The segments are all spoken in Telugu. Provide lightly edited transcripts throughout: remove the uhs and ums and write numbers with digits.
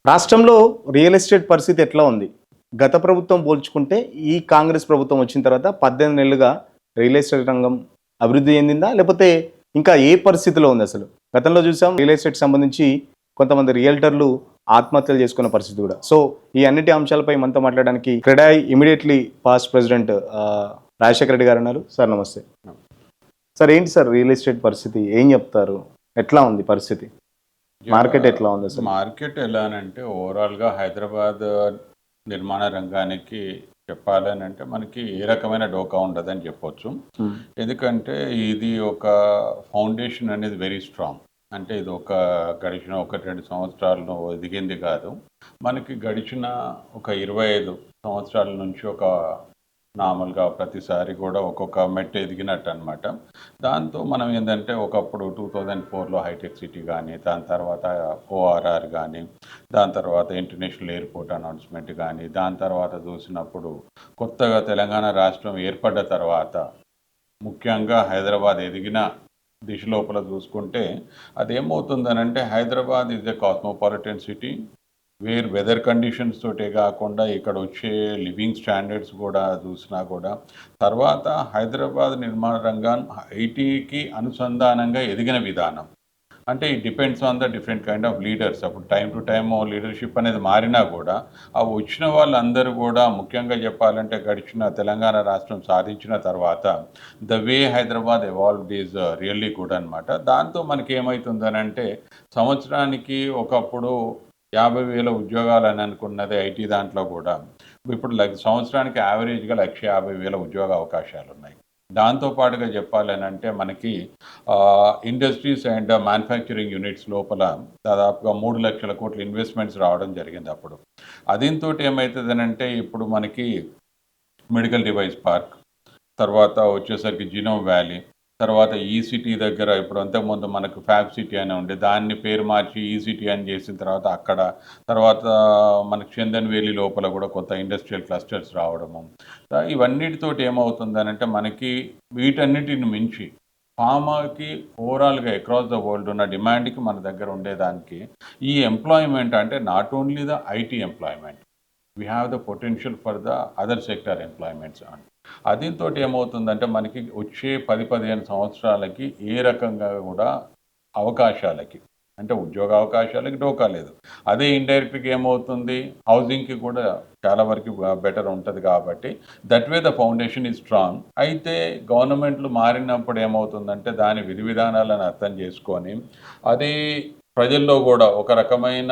రాష్ట్రంలో రియల్ ఎస్టేట్ పరిస్థితి ఎట్లా ఉంది? గత ప్రభుత్వం పోల్చుకుంటే ఈ కాంగ్రెస్ ప్రభుత్వం వచ్చిన తర్వాత 18 నెలలుగా రియల్ ఎస్టేట్ రంగం అభివృద్ధి చెందిందా? లేకపోతే ఇంకా ఏ పరిస్థితిలో ఉంది అసలు? గతంలో చూసాం రియల్ ఎస్టేట్ సంబంధించి కొంతమంది రియల్టర్లు ఆత్మహత్యలు చేసుకున్న పరిస్థితి కూడా. సో ఈ అన్నిటి అంశాలపై మనతో మాట్లాడడానికి CREDAI immediately past president Rajasekhara Reddy గారు ఉన్నారు. సార్ నమస్తే. సార్ ఏంటి సార్ రియల్ ఎస్టేట్ పరిస్థితి? ఏం చెప్తారు? ఎట్లా ఉంది పరిస్థితి? మార్కెట్ ఎట్లా ఉంది అసలు? మార్కెట్ ఎలా అంటే ఓవరాల్గా హైదరాబాద్ నిర్మాణ రంగానికి చెప్పాలని అంటే మనకి ఏ రకమైన డోకా ఉండదని చెప్పొచ్చు. ఎందుకంటే ఇది ఒక ఫౌండేషన్ అనేది వెరీ స్ట్రాంగ్. అంటే ఇది గడిచిన 1-2 సంవత్సరాలను ఎదిగింది కాదు. మనకి గడిచిన ఒక 25 సంవత్సరాల నుంచి నార్మల్గా ప్రతిసారి కూడా ఒక్కొక్క మెట్టు ఎదిగినట్టు అనమాట. దాంతో మనం ఏంటంటే ఒకప్పుడు 2004లో హైటెక్ సిటీ కానీ, దాని తర్వాత ఓఆర్ఆర్ కానీ, దాని తర్వాత ఇంటర్నేషనల్ ఎయిర్పోర్ట్ అనౌన్స్మెంట్ కానీ, దాని తర్వాత చూసినప్పుడు కొత్తగా తెలంగాణ రాష్ట్రం ఏర్పడ్డ తర్వాత ముఖ్యంగా హైదరాబాద్ ఎదిగిన దిశ లోపల చూసుకుంటే అదేమవుతుందనంటే Hyderabad is a cosmopolitan city where weather conditions తోటే కాకుండా ఇక్కడ వచ్చే లివింగ్ స్టాండర్డ్స్ కూడా చూసినా కూడా తర్వాత హైదరాబాద్ నిర్మాణ రంగం ఐటీకి అనుసంధానంగా ఎదిగిన విధానం. అంటే it depends on the different kind of leaders. అప్పుడు టైం టు టైమ్ లీడర్షిప్ అనేది మారినా కూడా ఆ వచ్చిన వాళ్ళందరూ కూడా ముఖ్యంగా చెప్పాలంటే గడిచిన తెలంగాణ రాష్ట్రం సాధించిన తర్వాత the way Hyderabad evolved is really good అనమాట. దాంతో మనకి ఏమవుతుందనంటే సంవత్సరానికి ఒకప్పుడు 50,000 ఉద్యోగాలు అని అనుకున్నది ఐటీ దాంట్లో కూడా ఇప్పుడు సంవత్సరానికి యావరేజ్గా 150,000 ఉద్యోగ అవకాశాలు ఉన్నాయి. దాంతోపాటుగా చెప్పాలని అంటే మనకి ఇండస్ట్రీస్ అండ్ మ్యానుఫ్యాక్చరింగ్ యూనిట్స్ లోపల దాదాపుగా 3 లక్షల కోట్ల ఇన్వెస్ట్మెంట్స్ రావడం జరిగింది అప్పుడు. దీంతో ఏమవుతుందనంటే ఇప్పుడు మనకి మెడికల్ డివైస్ పార్క్, తర్వాత వచ్చేసరికి జినోమ్ వ్యాలీ, తర్వాత ఈసిటీ దగ్గర ఇప్పుడు అంతకుముందు మనకు ఫ్యాబ్ సిటీ అని ఉండే దాన్ని పేరు మార్చి ఈసిటీ అని చేసిన తర్వాత మనకు చందన్ వేలి లోపల కూడా కొత్త ఇండస్ట్రియల్ క్లస్టర్స్ రావడము. ఇవన్నిటితోటి ఏమవుతుందనంటే మనకి వీటన్నిటిని మించి ఫార్మాకి ఓవరాల్గా అక్రాస్ ద వరల్డ్ ఉన్న డిమాండ్కి మన దగ్గర ఉండేదానికి ఈ ఎంప్లాయ్మెంట్ అంటే not only the IT employment, we have the potential for the other sector employments అని. దీంతో ఏమవుతుందంటే మనకి వచ్చే 10-15 సంవత్సరాలకి ఏ రకంగా కూడా అవకాశాలకి అంటే ఉద్యోగ అవకాశాలకి డోకా లేదు. అదే ఇండైరెక్ట్గా ఏమవుతుంది హౌసింగ్కి కూడా చాలా వరకు బెటర్ ఉంటుంది. కాబట్టి that way the foundation is strong. అయితే గవర్నమెంట్లు మారినప్పుడు ఏమవుతుందంటే దాని విధి విధానాలను అర్థం చేసుకొని అది ప్రజల్లో కూడా ఒక రకమైన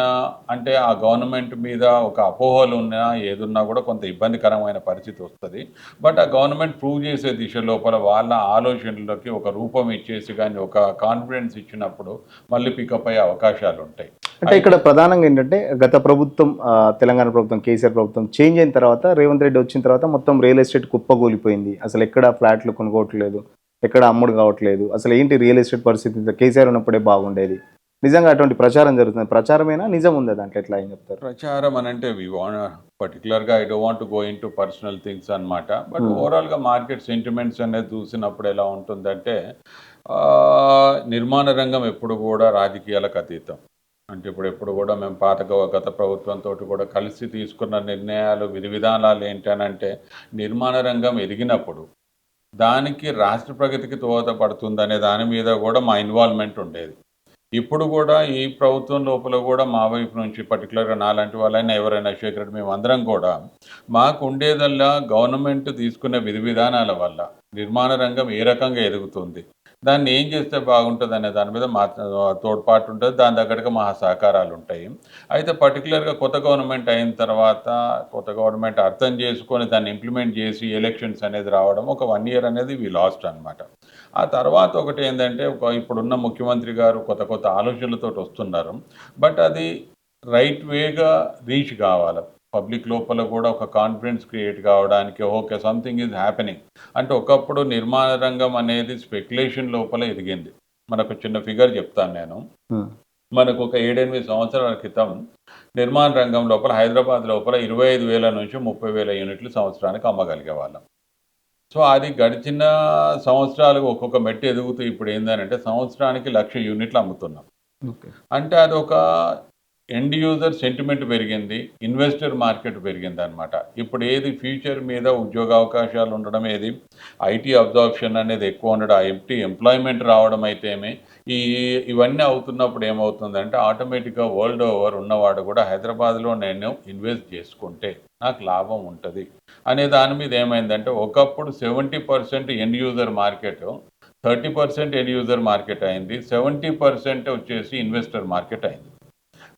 అంటే ఆ గవర్నమెంట్ మీద ఒక అపోహలు ఉన్నా ఏదున్నా కూడా కొంత ఇబ్బందికరమైన పరిస్థితి వస్తుంది. బట్ ఆ గవర్నమెంట్ ప్రూవ్ చేసే దిశ లోపల వాళ్ళ ఆలోచనలకి ఒక రూపం ఇచ్చేసి కానీ ఒక కాన్ఫిడెన్స్ ఇచ్చినప్పుడు మళ్ళీ పికప్ అయ్యే అవకాశాలు ఉంటాయి. అంటే ఇక్కడ ప్రధానంగా ఏంటంటే గత ప్రభుత్వం తెలంగాణ ప్రభుత్వం కేసీఆర్ ప్రభుత్వం చేంజ్ అయిన తర్వాత రేవంత్ రెడ్డి వచ్చిన తర్వాత మొత్తం రియల్ ఎస్టేట్ కుప్పగూలిపోయింది. అసలు ఎక్కడ ఫ్లాట్లు కొనుక్కోవట్లేదు, ఎక్కడ అమ్ముడు కావట్లేదు. అసలు ఏంటి రియల్ ఎస్టేట్ పరిస్థితి? కేసీఆర్ ఉన్నప్పుడే బాగుండేది. నిజంగా అటువంటి ప్రచారం జరుగుతుంది. ప్రచారమేనా నిజం ఉందా దాంట్లో? ఎట్లా ఏం చెప్తారు? ప్రచారం అని అంటే పర్టికులర్గా I don't want to go in to personal things అనమాట. బట్ ఓవరాల్గా మార్కెట్ సెంటిమెంట్స్ అనేది చూసినప్పుడు ఎలా ఉంటుందంటే నిర్మాణ రంగం ఎప్పుడు కూడా రాజకీయాలకు అతీతం. అంటే ఎప్పుడు కూడా మేము గత ప్రభుత్వంతో కూడా కలిసి తీసుకున్న నిర్ణయాలు విధి విధానాలు ఏంటనంటే నిర్మాణ రంగం ఎదిగినప్పుడు దానికి రాష్ట్ర ప్రగతికి దోహదపడుతుందనే దాని మీద కూడా మా ఇన్వాల్వ్మెంట్ ఉండేది. ఇప్పుడు కూడా ఈ ప్రభుత్వం లోపల కూడా మా వైపు నుంచి పర్టికులర్గా నాలాంటి వాళ్ళైనా ఎవరైనా శేఖర్ మేము అందరం కూడా మాకు ఉండేదల్లా గవర్నమెంట్ తీసుకునే విధి విధానాల వల్ల నిర్మాణ రంగం ఏ రకంగా ఎదుగుతుంది, దాన్ని ఏం చేస్తే బాగుంటుంది అనే దాని మీద మా తోడ్పాటు ఉంటుంది. దాని దగ్గరగా మా సహకారాలు ఉంటాయి. అయితే పర్టికులర్గా కొత్త గవర్నమెంట్ అయిన తర్వాత కొత్త గవర్నమెంట్ అర్థం చేసుకొని దాన్ని ఇంప్లిమెంట్ చేసి ఎలక్షన్స్ అనేది రావడం ఒక 1 year అనేది వీ లాస్ట్ అనమాట. ఆ తర్వాత ఒకటి ఏంటంటే ఇప్పుడున్న ముఖ్యమంత్రి గారు కొత్త ఆలోచనలతో వస్తున్నారు. బట్ అది రైట్ వేగా రీచ్ కావాలి. పబ్లిక్ లోపల కూడా ఒక కాన్ఫిడెన్స్ క్రియేట్ కావడానికి ఓకే సంథింగ్ ఈజ్ హ్యాపెనింగ్ అంటే ఒకప్పుడు నిర్మాణ రంగం అనేది స్పెక్యులేషన్ లోపల ఎదిగింది. మనకు చిన్న ఫిగర్ చెప్తాను నేను. మనకు ఒక 7-8 సంవత్సరాల క్రితం నిర్మాణ రంగం లోపల హైదరాబాద్ లోపల 25,000 నుంచి 30,000 యూనిట్లు సంవత్సరానికి అమ్మగలిగే వాళ్ళం. సో అది గడిచిన సంవత్సరాలు ఒక్కొక్క మెట్టు ఎదుగుతూ ఇప్పుడు ఏంటంటే సంవత్సరానికి 1,00,000 యూనిట్లు అమ్ముతున్నాం. అంటే అదొక ఎండ్ యూజర్ సెంటిమెంట్ పెరిగింది, ఇన్వెస్టర్ మార్కెట్ పెరిగింది అనమాట. ఇప్పుడు ఏది ఫ్యూచర్ మీద ఉద్యోగ అవకాశాలు ఉండడం, ఏది ఐటీ అబ్జార్ప్షన్ అనేది ఎక్కువ ఉండడం, ఎంప్లాయ్మెంట్ రావడం అయితేమి, ఈ ఇవన్నీ అవుతున్నప్పుడు ఏమవుతుందంటే ఆటోమేటిక్గా వరల్డ్ ఓవర్ ఉన్నవాడు కూడా హైదరాబాద్లో నేను ఇన్వెస్ట్ చేసుకుంటే నాకు లాభం ఉంటుంది అనే దాని మీద ఏమైందంటే, ఒకప్పుడు 70% end user market, 30% end user market అయింది, 70% వచ్చేసి ఇన్వెస్టర్ మార్కెట్ అయింది.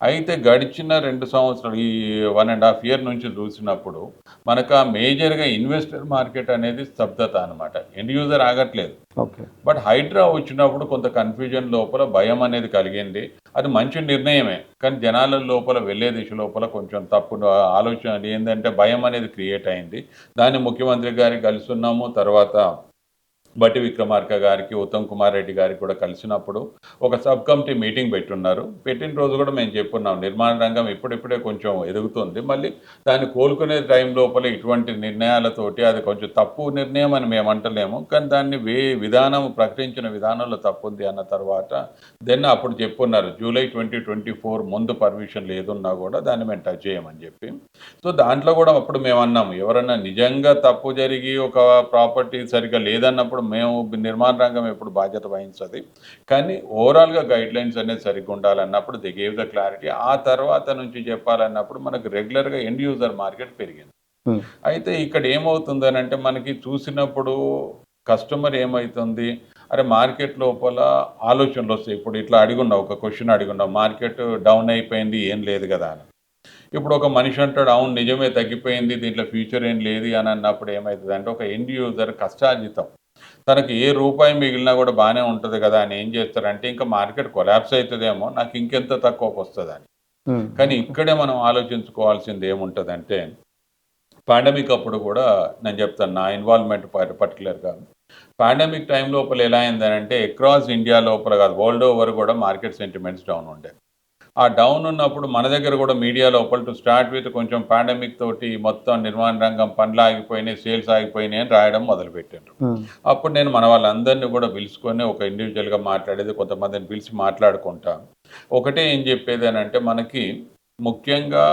అయితే గడిచిన 2 సంవత్సరాలు, ఈ 1.5 ఇయర్ నుంచి చూసినప్పుడు మనకు ఆ మేజర్‌గా ఇన్వెస్టర్ మార్కెట్ అనేది స్తబ్దత అనమాట. ఎండ్ యూజర్ ఆగట్లేదు. ఓకే. బట్ హైడ్రా వచ్చినప్పుడు కొంత కన్‌ఫ్యూజన్ లోపల భయం అనేది కలిగింది. అది మంచి నిర్ణయమే. కానీ జనాల లోపల వెళ్ళే దిశ లోపల కొంచెం తప్పుడు ఆలోచన ఏందంటే భయం అనేది క్రియేట్ అయింది. దాన్ని ముఖ్యమంత్రి గారికి కలిసున్నాము. తర్వాత బట్టి విక్రమార్క గారికి, ఉత్తమ్ కుమార్ రెడ్డి గారికి కూడా కలిసినప్పుడు ఒక సబ్ కమిటీ మీటింగ్ పెట్టున్నారు. పెట్టిన రోజు కూడా మేము చెప్పున్నాం, నిర్మాణ రంగం ఇప్పుడిప్పుడే కొంచెం ఎదుగుతుంది. మళ్ళీ దాన్ని కోలుకునే టైం లోపల ఇటువంటి నిర్ణయాలతోటి అది కొంచెం తప్పు నిర్ణయం అని మేము అంటలేము. కానీ దాన్ని ప్రకటించిన విధానంలో తప్పు ఉంది అన్న తర్వాత దెన్ అప్పుడు చెప్పున్నారు, జూలై 2024 ముందు పర్మిషన్ లేదున్నా కూడా దాన్ని మేము టచ్ చేయమని చెప్పి. సో దాంట్లో కూడా అప్పుడు మేము అన్నాము, ఎవరన్నా నిజంగా తప్పు జరిగి ఒక ప్రాపర్టీ సరిగ్గా లేదన్నప్పుడు మేము నిర్మాణ రంగం ఎప్పుడు బాధ్యత వహించదు. కానీ ఓవరాల్గా గైడ్లైన్స్ అనేది సరిగ్గా ఉండాలన్నప్పుడు ది గేవ్ ద క్లారిటీ. ఆ తర్వాత నుంచి చెప్పాలన్నప్పుడు మనకు రెగ్యులర్గా ఎండ్ యూజర్ మార్కెట్ పెరిగింది. అయితే ఇక్కడ ఏమవుతుందని అంటే మనకి చూసినప్పుడు కస్టమర్ ఏమవుతుంది, అరే మార్కెట్ లోపల ఆలోచనలు వస్తాయి. ఇప్పుడు ఇట్లా అడిగున్నావు, ఒక క్వశ్చన్ అడిగున్నావు, మార్కెట్ డౌన్ అయిపోయింది ఏం లేదు కదా అని. ఇప్పుడు ఒక మనిషి అంటాడు, అవును నిజమే తగ్గిపోయింది, దీంట్లో ఫ్యూచర్ ఏం లేదు అని అన్నప్పుడు ఏమవుతుంది అంటే, ఒక ఎండ్ యూజర్ కష్టార్జితం, తనకి ఏ రూపాయి మిగిలినా కూడా బాగానే ఉంటుంది కదా అని ఏం చేస్తారంటే, ఇంకా మార్కెట్ కొలాప్స్ అవుతుందేమో, నాకు ఇంకెంత తక్కువకి వస్తుందని. కానీ ఇక్కడే మనం ఆలోచించుకోవాల్సింది ఏముంటుందంటే, పాండమిక్ అప్పుడు కూడా నేను చెప్తాను నా ఇన్వాల్వ్మెంట్ పర్టికులర్గా. పాండమిక్ టైం లోపల ఎలా అయిందనంటే, అక్రాస్ ఇండియా లోపల కాదు, వరల్డ్ ఓవర్ కూడా మార్కెట్ సెంటిమెంట్స్ డౌన్ ఉండే. ఆ డౌన్ ఉన్నప్పుడు మన దగ్గర కూడా మీడియా లోపల టు స్టార్ట్ విత్ కొంచెం పాండమిక్ తోటి మొత్తం నిర్మాణ రంగం పనులు ఆగిపోయినాయి, సేల్స్ ఆగిపోయినాయి అని రాయడం మొదలుపెట్టారు. అప్పుడు నేను మన వాళ్ళందరినీ కూడా పిలుచుకొని ఒక ఇండివిజువల్గా మాట్లాడేది, కొంతమందిని పిలిచి మాట్లాడుకుంటా. ఒకటే ఏం చెప్పేది అని అంటే, మనకి ముఖ్యంగా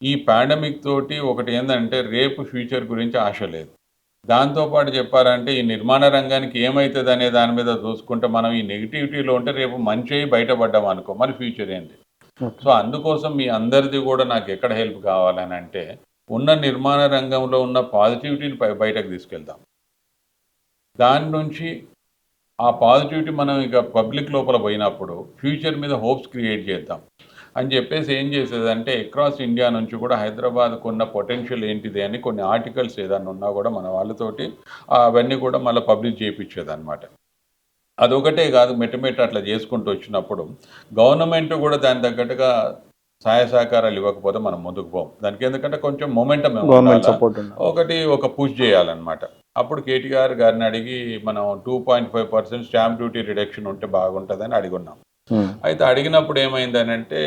ఈ పాండమిక్ తోటి ఒకటి ఏంటంటే రేపు ఫ్యూచర్ గురించి ఆశ లేదు. దాంతోపాటు చెప్పారంటే ఈ నిర్మాణ రంగానికి ఏమవుతుంది అనే దాని మీద చూసుకుంటే, మనం ఈ నెగిటివిటీలో ఉంటే రేపు మంచి అయ్యి బయటపడ్డాం అనుకో, మరి ఫ్యూచర్ ఏంటి. సో అందుకోసం మీ అందరిది కూడా నాకు ఎక్కడ హెల్ప్ కావాలని అంటే, ఉన్న నిర్మాణ రంగంలో ఉన్న పాజిటివిటీని బయటకు తీసుకెళ్దాం. దాని నుంచి ఆ పాజిటివిటీ మనం ఇక పబ్లిక్ లోపల పోయినప్పుడు ఫ్యూచర్ మీద హోప్స్ క్రియేట్ చేద్దాం అని చెప్పేసి ఏం చేసేదంటే, అక్రాస్ ఇండియా నుంచి కూడా హైదరాబాద్కు ఉన్న పొటెన్షియల్ ఏంటిది అని కొన్ని ఆర్టికల్స్ ఏదన్నా ఉన్నా కూడా మన వాళ్ళతోటి అవన్నీ కూడా మళ్ళీ పబ్లిష్ చేయించేది అనమాట. అదొకటే కాదు, మెట్టుమెట్టు అట్లా చేసుకుంటూ వచ్చినప్పుడు గవర్నమెంట్ కూడా దాని తగ్గట్టుగా సహాయ సహకారాలు ఇవ్వకపోతే మనం ముందుకు పోం. దానికి ఎందుకంటే కొంచెం మొమెంటం ఒకటి ఒక పుష్ చేయాలన్నమాట. అప్పుడు కేటీఆర్ గారిని అడిగి మనం 2.5% స్టాంప్ డ్యూటీ రిడక్షన్ ఉంటే బాగుంటుందని అడిగున్నాం. అయితే అడిగినప్పుడు ఏమైందనంటే,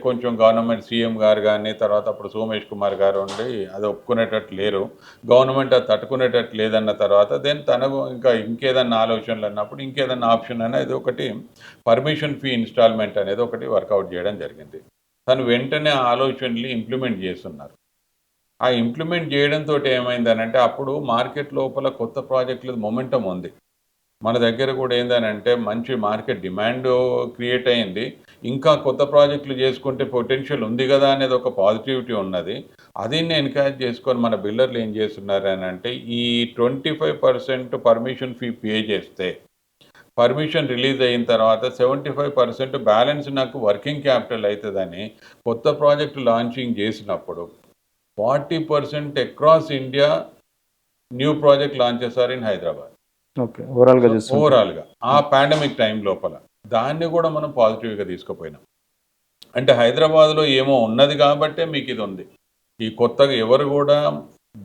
కొంచెం గవర్నమెంట్ సీఎం గారు కానీ, తర్వాత అప్పుడు సోమేష్ కుమార్ గారు ఉండి అది ఒప్పుకునేటట్టు లేరు, గవర్నమెంట్ అది తట్టుకునేటట్టు లేదన్న తర్వాత దెన్ తనకు ఇంకేదన్నా ఆలోచనలు అన్నప్పుడు ఇంకేదన్నా ఆప్షన్ అనేది ఒకటి పర్మిషన్ ఫీ ఇన్స్టాల్మెంట్ అనేది ఒకటి వర్కౌట్ చేయడం జరిగింది. తను వెంటనే ఆలోచనలు ఇంప్లిమెంట్ చేస్తున్నారు. ఆ ఇంప్లిమెంట్ చేయడంతో ఏమైందనంటే, అప్పుడు మార్కెట్ లోపల కొత్త ప్రాజెక్టుల మొమెంటం ఉంది. మన దగ్గర కూడా ఏందనంటే మంచి మార్కెట్ డిమాండ్ క్రియేట్ అయింది. ఇంకా కొత్త ప్రాజెక్టులు చేసుకుంటే పొటెన్షియల్ ఉంది కదా అనేది ఒక పాజిటివిటీ ఉన్నది. అది ఎన్కరేజ్ చేసుకొని మన బిల్డర్లు ఏం చేస్తున్నారు అని అంటే, ఈ 25% పర్మిషన్ ఫీ పే చేస్తే పర్మిషన్ రిలీజ్ అయిన తర్వాత 75% బ్యాలెన్స్ నాకు వర్కింగ్ క్యాపిటల్ అవుతుందని కొత్త ప్రాజెక్టు లాంచింగ్ చేసినప్పుడు 40% across India new project launches are in Hyderabad. ఓవరాల్గా ఆ పాండమిక్ టైం లోపల దాన్ని కూడా మనం పాజిటివ్గా తీసుకుపోయినాం. అంటే హైదరాబాద్లో ఏమో ఉన్నది కాబట్టే మీకు ఇది ఉంది. ఈ కొత్తగా ఎవరు కూడా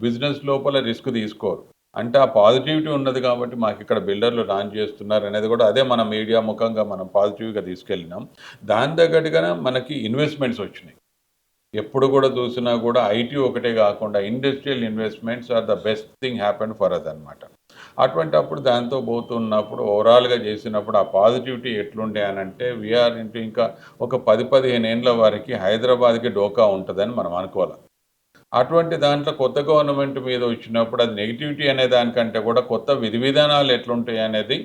బిజినెస్ లోపల రిస్క్ తీసుకోరు. అంటే ఆ పాజిటివిటీ ఉన్నది కాబట్టి మాకు ఇక్కడ బిల్డర్లు లాంచ్ చేస్తున్నారు అనేది కూడా అదే మన మీడియా ముఖంగా మనం పాజిటివ్గా తీసుకెళ్ళినాం. దాని తగ్గట్టుగానే మనకి ఇన్వెస్ట్మెంట్స్ వచ్చినాయి. ఎప్పుడు కూడా చూసినా కూడా ఐటీ ఒకటే కాకుండా industrial investments are the best thing happen for us అనమాట. అటువంటప్పుడు దాంతో పోతున్నప్పుడు ఓవరాల్గా చేసినప్పుడు ఆ పాజిటివిటీ ఎట్లుండే అని అంటే వీఆర్ ఇంటూ ఇంకా ఒక 10-15 ఏండ్ల వరకు హైదరాబాద్కి డోకా ఉంటుందని మనం అనుకోవాలి. అటువంటి దాంట్లో కొత్త గవర్నమెంట్ మీద వచ్చినప్పుడు అది నెగిటివిటీ అనే దానికంటే కూడా కొత్త విధి విధానాలు ఎట్లుంటాయి అనేది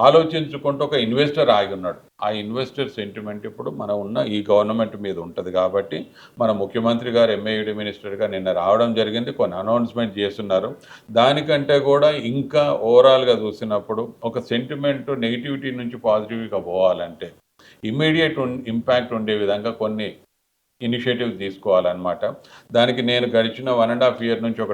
ఆలోచించుకుంటూ ఒక ఇన్వెస్టర్ ఆగి ఉన్నాడు. ఆ ఇన్వెస్టర్ సెంటిమెంట్ ఇప్పుడు మనం ఉన్న ఈ గవర్నమెంట్ మీద ఉంటుంది కాబట్టి మన ముఖ్యమంత్రి గారు ఎంఏయుడి మినిస్టర్గా నిన్న రావడం జరిగింది. కొన్ని అనౌన్స్మెంట్ చేస్తున్నారు. దానికంటే కూడా ఇంకా ఓవరాల్గా చూసినప్పుడు ఒక సెంటిమెంట్ నెగిటివిటీ నుంచి పాజిటివ్గా పోవాలంటే ఇమ్మీడియట్ ఇంపాక్ట్ ఉండే విధంగా కొన్ని ఇనిషియేటివ్స్ తీసుకోవాలన్నమాట. దానికి నేను గడిచిన 1.5 ఇయర్ నుంచి ఒక